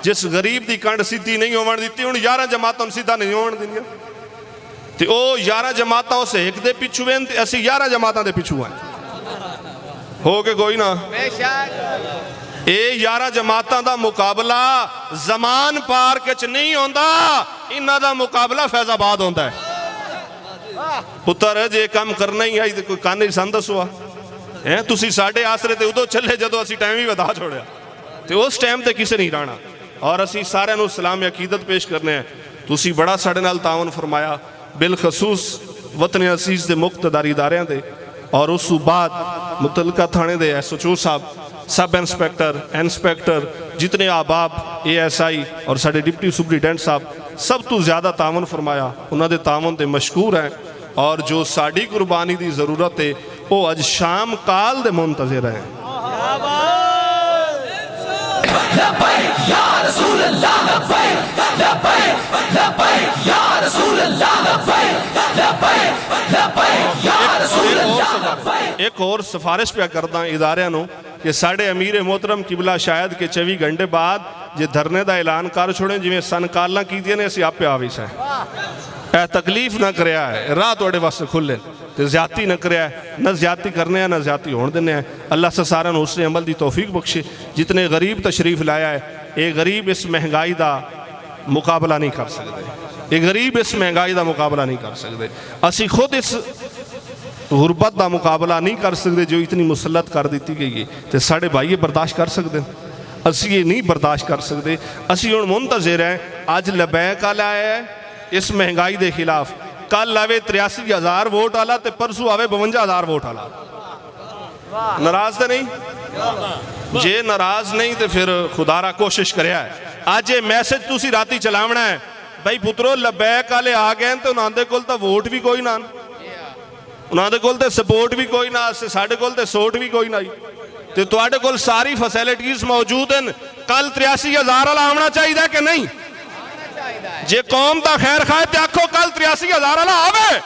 जिस गरीब की कंड सीधी नहीं होवन दी, हुण 11 जमातां सीधा नहीं होवन दिंदियां, ते ओ 11 जमातां उस एक दे पिछू हैं ते असीं 11 जमातां दे पिछू हैं। हो के कोई ना ये 11 जमातां दा मुकाबला जमान पार्क च नहीं होंदा, इन्हां दा मुकाबला फैजाबाद होंदा है। पुत्र जे काम करना ही आई तो कोई कान ही सन दसो है, तुसी साडे आसरे ते उदों चले जदों असीं टाइम ही वधा छोड़िया, ते उस टाइम ते किसे नहीं रहना। और असीं सारिआं नूं सलाम अकीदत पेश करने हैं, तुसी बड़ा साडे नाल तावन फरमाया, बिलखसूस वतन असीस दे मुख्तदारी इदारियां दे, और उस बाद मुतलका थाने दे SHO साहब, सब इंस्पैक्टर जितने आबाब ASI और साडे डिप्टी सुपरिटेंडेंट साहब, सब तो ज़्यादा तावन फरमाया, उन्होंने तावन ते मशकूर हैं। और जो साड़ी कुर्बानी की जरूरत है वो अज शाम काल दे मुंतज़िर हैं। एक और सिफारिश पे करदा इदारियां नूं कि साढ़े अमीर मोहतरम किबला शायद के 24 घंटे बाद जे धरने का ऐलान कर छोड़े, जिवें सन कालां कीतियां ने, असीं आपे आविस है। ए तकलीफ ना करया है, राह तुहाडे वास्ते खुले, ते ज्यादती ना करया है, न ज्यादती करने ना ज्यादती होण दिंदे हैं। अल्लाह से सारिआं नूं उसने अमल की तौफीक बख्शे। जितने गरीब तशरीफ लाया है, ये गरीब इस महंगाई का मुकाबला नहीं कर सकते, ये गरीब इस महंगाई का मुकाबला नहीं कर सकते। असीं खुद इस गुरबत का मुकाबला नहीं कर सकते जो इतनी मुसलत कर दी गई है, तो साढ़े भाई बर्दाश्त कर सकते हैं, असी ये नहीं बर्दाश्त कर सकते। असी हुण मुंतज़िर हैं, अज लबैक आला आया है इस महंगाई के खिलाफ, कल आवे 83,000 वोट आला, तो परसों आवे 52,000 वोट आला। नाराज तो नहीं? जे नाराज नहीं तो फिर खुदारा कोशिश करिया है। अज ये मैसेज तुसी राती चलावना है, भाई पुत्रो लबैक आले आ गए तो उन्होंने कोल तो वोट भी कोई ना, उन्होंने कोल तो सपोर्ट भी कोई ना, साढ़े कोल तो सोट भी कोई ना, तो तुहाडे कोल सारी फैसिलिटीज मौजूद हैं। कल 83,000 वाला आना चाहिए कि नहीं? जे कौम का खैर खाए तो आखो कल 83,000 वाला आवे।